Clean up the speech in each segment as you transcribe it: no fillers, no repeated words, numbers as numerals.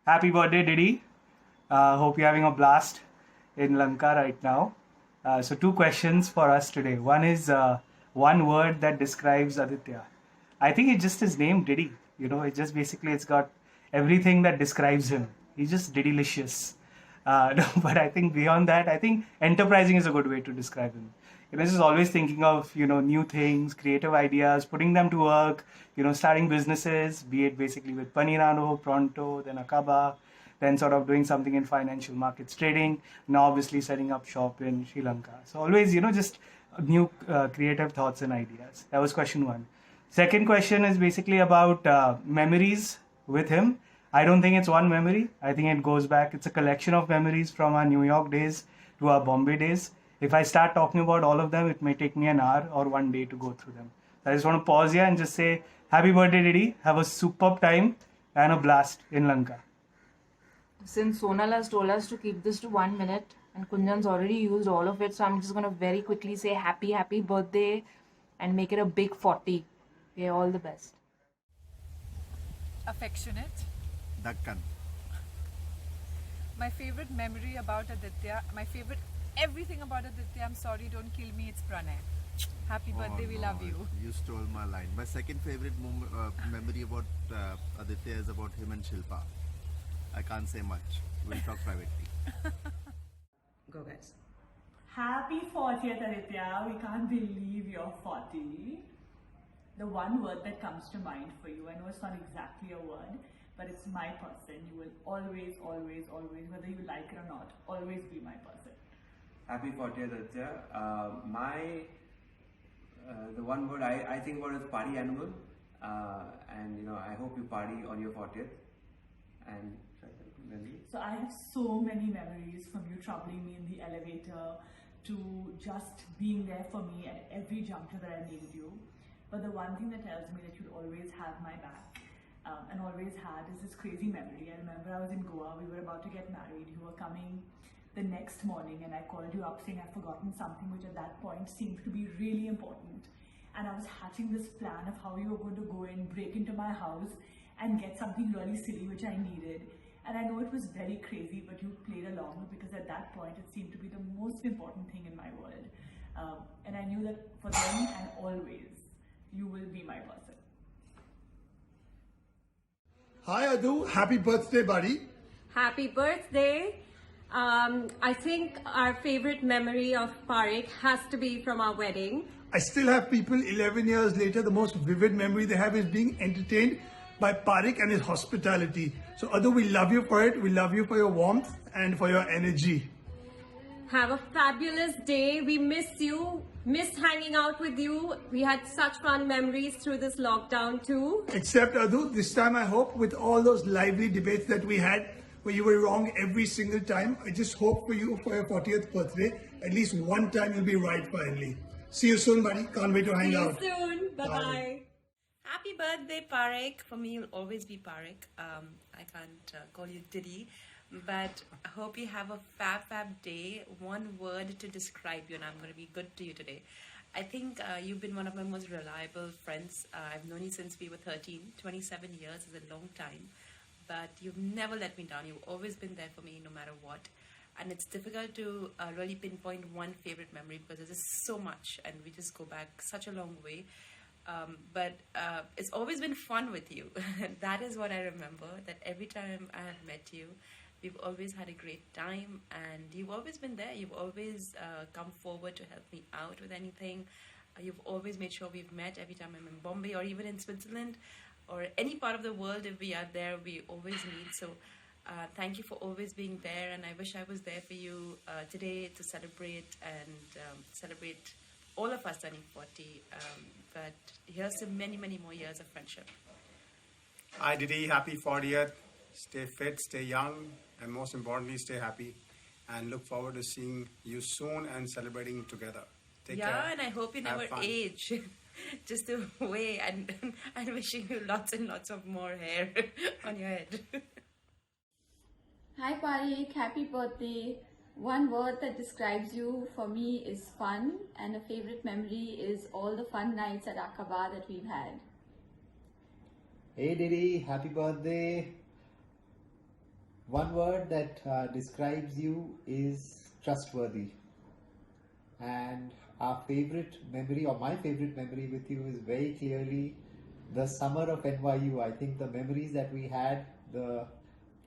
Happy birthday, Diddy. Hope you're having a blast in Lanka right now. So, two questions for us today. One is one word that describes Aditya. I think it's just his name, Diddy. It just basically it's got everything that describes him. He's just Diddylicious. No, but I think beyond that, I think enterprising is a good way to describe him. Just always thinking of new things, creative ideas, putting them to work. Starting businesses, be it basically with Panirano, Pronto, then Akaba, then sort of doing something in financial markets trading. Now, obviously, setting up shop in Sri Lanka. So always, just new creative thoughts and ideas. That was question one. Second question is basically about memories with him. I don't think it's one memory. I think it goes back. It's a collection of memories from our New York days to our Bombay days. If I start talking about all of them, it may take me an hour or one day to go through them. I just want to pause here and just say, happy birthday, Diddy. Have a superb time and a blast in Lanka. Since Sonal has told us to keep this to 1 minute and Kunjan's already used all of it, so I'm just going to very quickly say happy birthday and make it a big 40. Okay, all the best. Affectionate. Dakkan. My favorite memory about Aditya, everything about Aditya, I'm sorry, don't kill me, it's Pranay. Happy birthday, we love you. You stole my line. My second favorite memory about Aditya is about him and Shilpa. I can't say much. We'll talk privately. Go guys. Happy 40th, Aditya. We can't believe you're 40. The one word that comes to mind for you, I know it's not exactly a word, but it's my person. You will always, whether you like it or not, always be my person. Happy 40th, Aditya. The one word I think about is party animal. And I hope you party on your 40th. And so I have so many memories from you troubling me in the elevator to just being there for me at every juncture that I needed you. But the one thing that tells me that you'll always have my back and always had is this crazy memory. I remember I was in Goa, we were about to get married, you were coming the next morning and I called you up saying I'd forgotten something which at that point seemed to be really important. And I was hatching this plan of how you were going to go in, break into my house and get something really silly which I needed. And I know it was very crazy, but you played along because at that point it seemed to be the most important thing in my world. And I knew that for then and always, you will be my person. Hi Adu, happy birthday buddy. Happy birthday. I think our favorite memory of Parik has to be from our wedding. I still have people 11 years later, the most vivid memory they have is being entertained by Parik and his hospitality. So Adu, we love you for it. We love you for your warmth and for your energy. Have a fabulous day. We miss you. Miss hanging out with you. We had such fun memories through this lockdown too. Except Adu, this time I hope with all those lively debates that we had where you were wrong every single time, I just hope for you for your 40th birthday, at least one time you'll be right finally. See you soon buddy. Can't wait to hang out. See you soon. Bye-bye. Happy birthday, Parik. For me, you'll always be Parik. I can't call you Diddy, but I hope you have a fab day. One word to describe you, and I'm going to be good to you today. I think you've been one of my most reliable friends. I've known you since we were 13. 27 years is a long time, but you've never let me down. You've always been there for me no matter what. And it's difficult to really pinpoint one favorite memory because there's just so much and we just go back such a long way. But it's always been fun with you. That is what I remember, that every time I have met you, we've always had a great time and you've always been there. You've always come forward to help me out with anything. You've always made sure we've met every time I'm in Bombay or even in Switzerland or any part of the world. If we are there, we always meet. So thank you for always being there, and I wish I was there for you today to celebrate celebrate all of us turning 40. But here's to many more years of friendship. Hi Diddy, happy 40th. Stay fit, stay young, and most importantly, stay happy. And look forward to seeing you soon and celebrating together. Take care. And I hope you Have never fun. age. Just the way, and wishing you lots and lots of more hair on your head. Hi Parik, happy birthday. One word that describes you for me is fun, and a favorite memory is all the fun nights at Aqaba that we've had. Hey Diddy, happy birthday. One word that describes you is trustworthy. And our favorite memory, or my favorite memory with you, is very clearly the summer of NYU. I think the memories that we had, the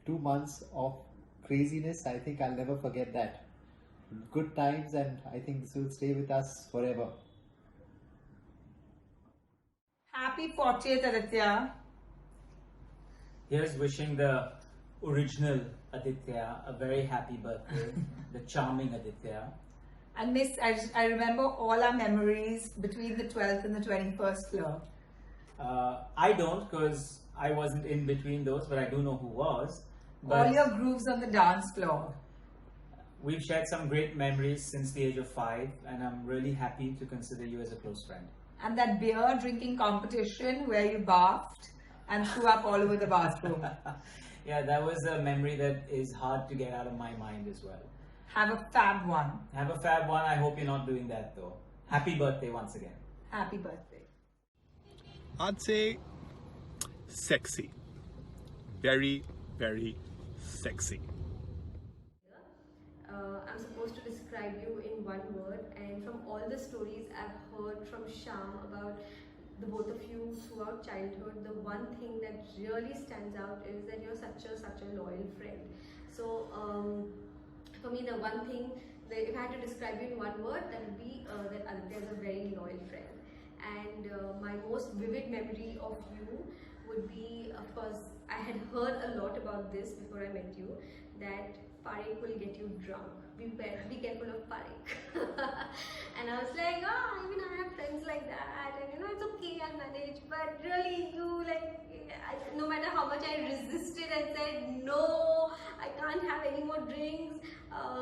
2 months of craziness, I think I'll never forget that. Good times, and I think this will stay with us forever. Happy 40th, Aditya. Here's wishing the original Aditya a very happy birthday, the charming Aditya. And Miss, I remember all our memories between the 12th and the 21st floor. I don't, because I wasn't in between those, but I do know who was. All your grooves on the dance floor. We've shared some great memories since the age of 5, and I'm really happy to consider you as a close friend. And that beer drinking competition where you bathed and threw up all over the bathroom. Yeah, that was a memory that is hard to get out of my mind as well. Have a fab one. Have a fab one. I hope you're not doing that though. Happy birthday once again. Happy birthday. I'd say sexy. Very, very sexy. I'm supposed to describe you in one word, and from all the stories I've heard from Sham about the both of you throughout childhood, the one thing that really stands out is that you're such a loyal friend. So for me, the one thing that if I had to describe you in one word, that would be that Aditya is a very loyal friend. And my most vivid memory of you would be, of course, I had heard a lot about this before I met you, that Parekh will get you drunk. Be careful of Parekh. And I was like, oh, even I have friends like that, and it's okay, I'll manage. But really, you no matter how much I resisted and said, no, I can't have any more drinks,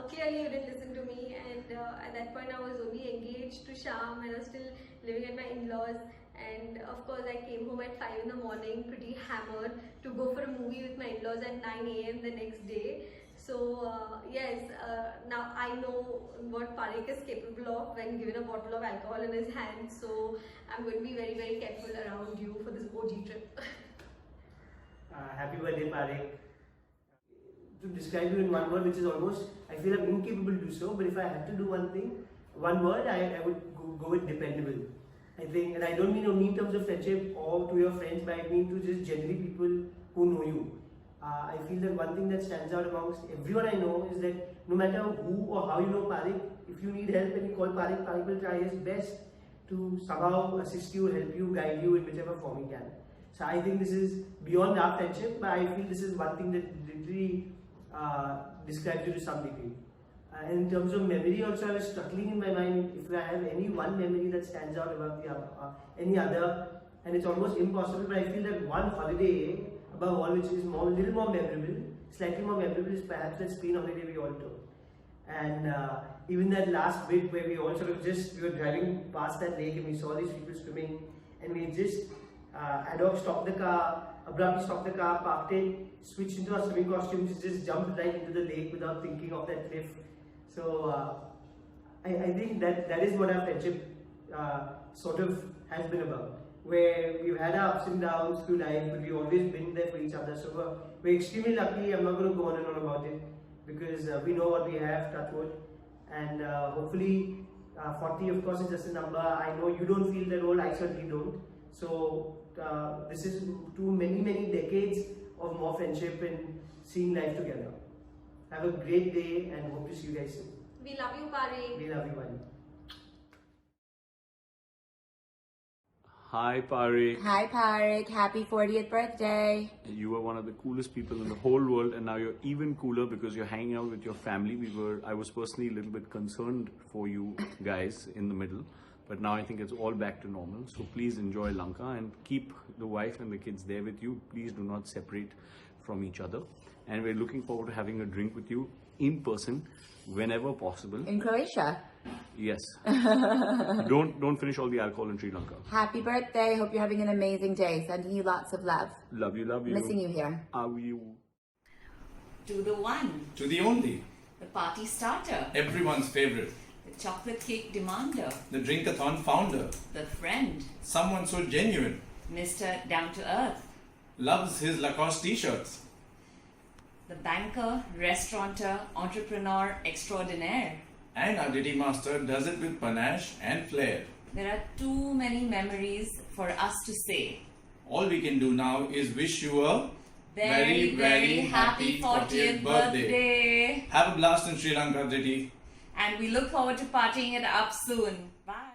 clearly you didn't listen to me. And at that point, I was only engaged to Sham, and I was still living at my in-laws. And of course, I came home at 5 in the morning, pretty hammered, to go for a movie with my in-laws at 9 a.m. the next day. So yes, now I know what Parekh is capable of when given a bottle of alcohol in his hand. So I'm going to be very, very careful around you for this OG trip. Happy birthday, Parekh. To describe you in one word, which is almost, I feel I'm incapable to do so, but if I had to do one word, I would go with dependable. I think, and I don't mean only in terms of friendship or to your friends, but I mean to just generally people who know you. I feel that one thing that stands out amongst everyone I know is that no matter who or how you know Parekh, if you need help and you call Parekh, Parekh will try his best to somehow assist you, help you, guide you in whichever form he can. So I think this is beyond our friendship, but I feel this is one thing that literally describes you to some degree. And in terms of memory also, I was struggling in my mind if I have any one memory that stands out above the any other, and it's almost impossible, but I feel that one holiday above all, which is little more memorable, slightly more memorable, is perhaps that Spain holiday we all took. And even that last bit where we all sort of we were driving past that lake and we saw these people swimming, and we just ad hoc stopped the car, abruptly stopped the car, parked it, switched into our swimming costumes, just jumped right into the lake without thinking of that cliff. So I think that is what our friendship sort of has been about, where we've had our ups and downs through life, but we've always been there for each other. So we're extremely lucky. I'm not going to go on and on about it, because we know what we have, touch wood, and hopefully 40 of course is just a number. I know you don't feel that old, I certainly don't. So this is to many decades of more friendship and seeing life together. Have a great day and hope to see you guys soon. We love you, Parekh. We love you, buddy. Hi Parekh. Hi Parekh, happy 40th birthday. You were one of the coolest people in the whole world, and now you're even cooler because you're hanging out with your family. I was personally a little bit concerned for you guys in the middle, but now I think it's all back to normal. So please enjoy Lanka and keep the wife and the kids there with you. Please do not separate from each other. And we're looking forward to having a drink with you in person whenever possible. In Croatia. Yes. Don't finish all the alcohol in Sri Lanka. Happy birthday. Hope you're having an amazing day. Sending you lots of love. Love you, love you. Missing you here. Are you? To the one. To the only. The party starter. Everyone's favorite. The chocolate cake demander. The Drinkathon founder. The friend. Someone so genuine. Mr. Down to Earth. Loves his Lacoste t-shirts. the banker, restaurateur, entrepreneur extraordinaire. And our Diddy Master does it with panache and flair. There are too many memories for us to say. All we can do now is wish you a Very, very happy 40th birthday. Have a blast in Sri Lanka, Diddy. And we look forward to partying it up soon. Bye.